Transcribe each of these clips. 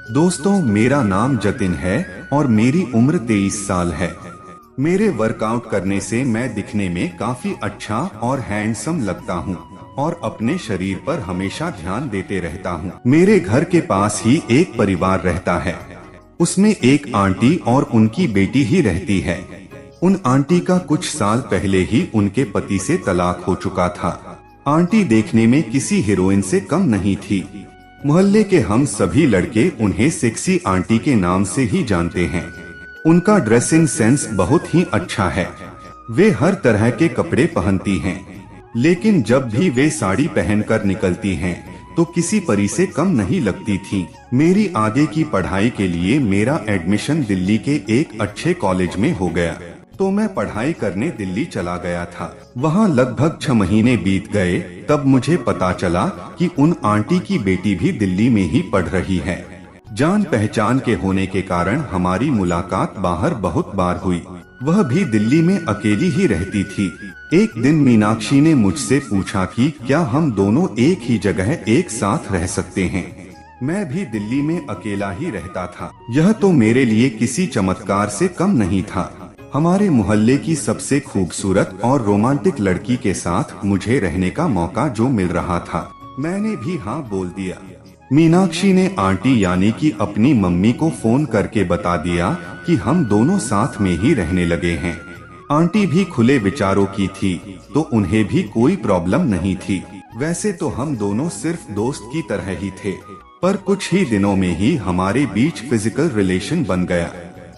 दोस्तों, मेरा नाम जतिन है और मेरी उम्र 23 साल है। मेरे वर्कआउट करने से मैं दिखने में काफी अच्छा और हैंडसम लगता हूँ और अपने शरीर पर हमेशा ध्यान देते रहता हूँ। मेरे घर के पास ही एक परिवार रहता है। उसमें एक आंटी और उनकी बेटी ही रहती है। उन आंटी का कुछ साल पहले ही उनके पति से तलाक हो चुका था। आंटी देखने में किसी हीरोइन से कम नहीं थी। मोहल्ले के हम सभी लड़के उन्हें सेक्सी आंटी के नाम से ही जानते हैं। उनका ड्रेसिंग सेंस बहुत ही अच्छा है। वे हर तरह के कपड़े पहनती हैं, लेकिन जब भी वे साड़ी पहनकर निकलती हैं, तो किसी परी से कम नहीं लगती थी। मेरी आगे की पढ़ाई के लिए मेरा एडमिशन दिल्ली के एक अच्छे कॉलेज में हो गया, तो मैं पढ़ाई करने दिल्ली चला गया था। वहाँ लगभग 6 महीने बीत गए, तब मुझे पता चला कि उन आंटी की बेटी भी दिल्ली में ही पढ़ रही है। जान पहचान के होने के कारण हमारी मुलाकात बाहर बहुत बार हुई। वह भी दिल्ली में अकेली ही रहती थी। एक दिन मीनाक्षी ने मुझसे पूछा कि क्या हम दोनों एक ही जगह एक साथ रह सकते हैं। मैं भी दिल्ली में अकेला ही रहता था। यह तो मेरे लिए किसी चमत्कार से कम नहीं था। हमारे मोहल्ले की सबसे खूबसूरत और रोमांटिक लड़की के साथ मुझे रहने का मौका जो मिल रहा था, मैंने भी हाँ बोल दिया। मीनाक्षी ने आंटी यानी कि अपनी मम्मी को फोन करके बता दिया कि हम दोनों साथ में ही रहने लगे हैं। आंटी भी खुले विचारों की थी, तो उन्हें भी कोई प्रॉब्लम नहीं थी। वैसे तो हम दोनों सिर्फ दोस्त की तरह ही थे, पर कुछ ही दिनों में ही हमारे बीच फिजिकल रिलेशन बन गया।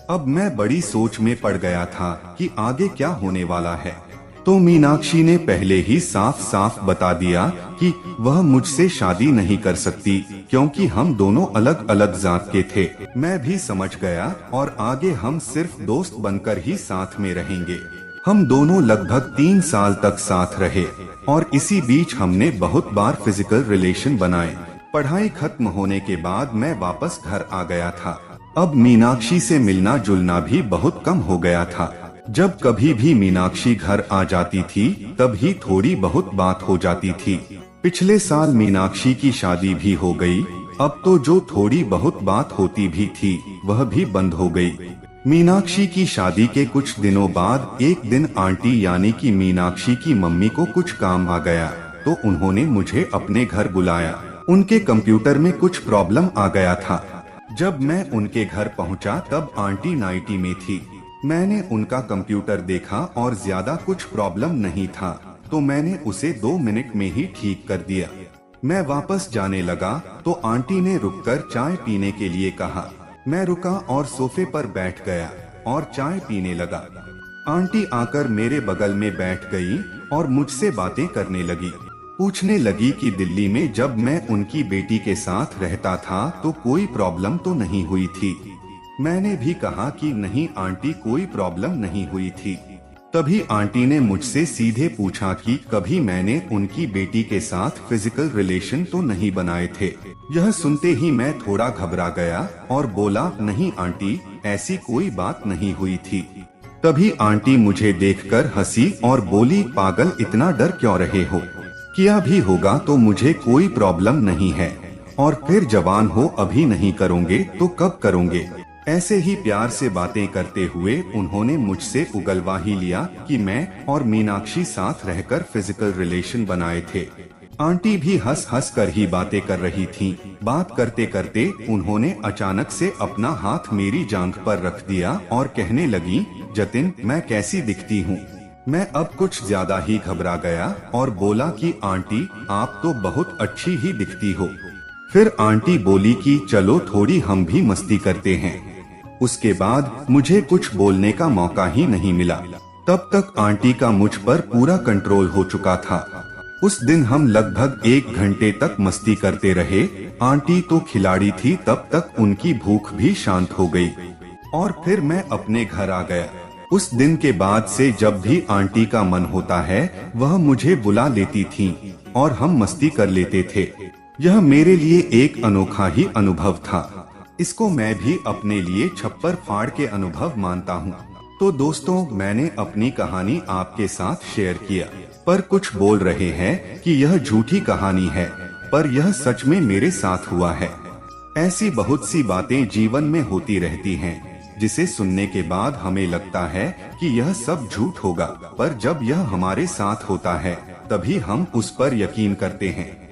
अब मैं बड़ी सोच में पड़ गया था कि आगे क्या होने वाला है। तो मीनाक्षी ने पहले ही साफ साफ बता दिया कि वह मुझसे शादी नहीं कर सकती, क्योंकि हम दोनों अलग अलग जात के थे। मैं भी समझ गया और आगे हम सिर्फ दोस्त बनकर ही साथ में रहेंगे। हम दोनों लगभग 3 साल तक साथ रहे और इसी बीच हमने बहुत बार फिजिकल रिलेशन बनाए। पढ़ाई खत्म होने के बाद मैं वापस घर आ गया था। अब मीनाक्षी से मिलना जुलना भी बहुत कम हो गया था। जब कभी भी मीनाक्षी घर आ जाती थी, तब ही थोड़ी बहुत बात हो जाती थी। पिछले साल मीनाक्षी की शादी भी हो गई। अब तो जो थोड़ी बहुत बात होती भी थी, वह भी बंद हो गई। मीनाक्षी की शादी के कुछ दिनों बाद एक दिन आंटी यानी कि मीनाक्षी की मम्मी को कुछ काम आ गया, तो उन्होंने मुझे अपने घर बुलाया। उनके कंप्यूटर में कुछ प्रॉब्लम आ गया था। जब मैं उनके घर पहुंचा, तब आंटी नाइटी में थी। मैंने उनका कंप्यूटर देखा और ज्यादा कुछ प्रॉब्लम नहीं था, तो मैंने उसे 2 मिनट में ही ठीक कर दिया। मैं वापस जाने लगा तो आंटी ने रुककर चाय पीने के लिए कहा। मैं रुका और सोफे पर बैठ गया और चाय पीने लगा। आंटी आकर मेरे बगल में बैठ गई और मुझसे बातें करने लगी। पूछने लगी कि दिल्ली में जब मैं उनकी बेटी के साथ रहता था तो कोई प्रॉब्लम तो नहीं हुई थी। मैंने भी कहा कि नहीं आंटी, कोई प्रॉब्लम नहीं हुई थी। तभी आंटी ने मुझसे सीधे पूछा कि कभी मैंने उनकी बेटी के साथ फिजिकल रिलेशन तो नहीं बनाए थे। यह सुनते ही मैं थोड़ा घबरा गया और बोला, नहीं आंटी, ऐसी कोई बात नहीं हुई थी। तभी आंटी मुझे देखकर हंसी और बोली, पागल, इतना डर क्यों रहे हो? किया भी होगा तो मुझे कोई प्रॉब्लम नहीं है, और फिर जवान हो, अभी नहीं करोगे तो कब करोगे? ऐसे ही प्यार से बातें करते हुए उन्होंने मुझसे उगलवा ही लिया कि मैं और मीनाक्षी साथ रहकर फिजिकल रिलेशन बनाए थे। आंटी भी हंस हंस कर ही बातें कर रही थीं। बात करते करते उन्होंने अचानक से अपना हाथ मेरी जांघ पर रख दिया और कहने लगी, जतिन, मैं कैसी दिखती हूँ? मैं अब कुछ ज्यादा ही घबरा गया और बोला कि आंटी, आप तो बहुत अच्छी ही दिखती हो। फिर आंटी बोली कि चलो थोड़ी हम भी मस्ती करते हैं। उसके बाद मुझे कुछ बोलने का मौका ही नहीं मिला। तब तक आंटी का मुझ पर पूरा कंट्रोल हो चुका था। उस दिन हम लगभग 1 घंटे तक मस्ती करते रहे। आंटी तो खिलाड़ी थी, तब तक उनकी भूख भी शांत हो गई और फिर मैं अपने घर आ गया। उस दिन के बाद से जब भी आंटी का मन होता है, वह मुझे बुला लेती थीं और हम मस्ती कर लेते थे। यह मेरे लिए एक अनोखा ही अनुभव था। इसको मैं भी अपने लिए छप्पर फाड़ के अनुभव मानता हूँ। तो दोस्तों, मैंने अपनी कहानी आपके साथ शेयर किया, पर कुछ बोल रहे हैं कि यह झूठी कहानी है, पर यह सच में मेरे साथ हुआ है। ऐसी बहुत सी बातें जीवन में होती रहती हैं, जिसे सुनने के बाद हमें लगता है कि यह सब झूठ होगा, पर जब यह हमारे साथ होता है तभी हम उस पर यकीन करते हैं।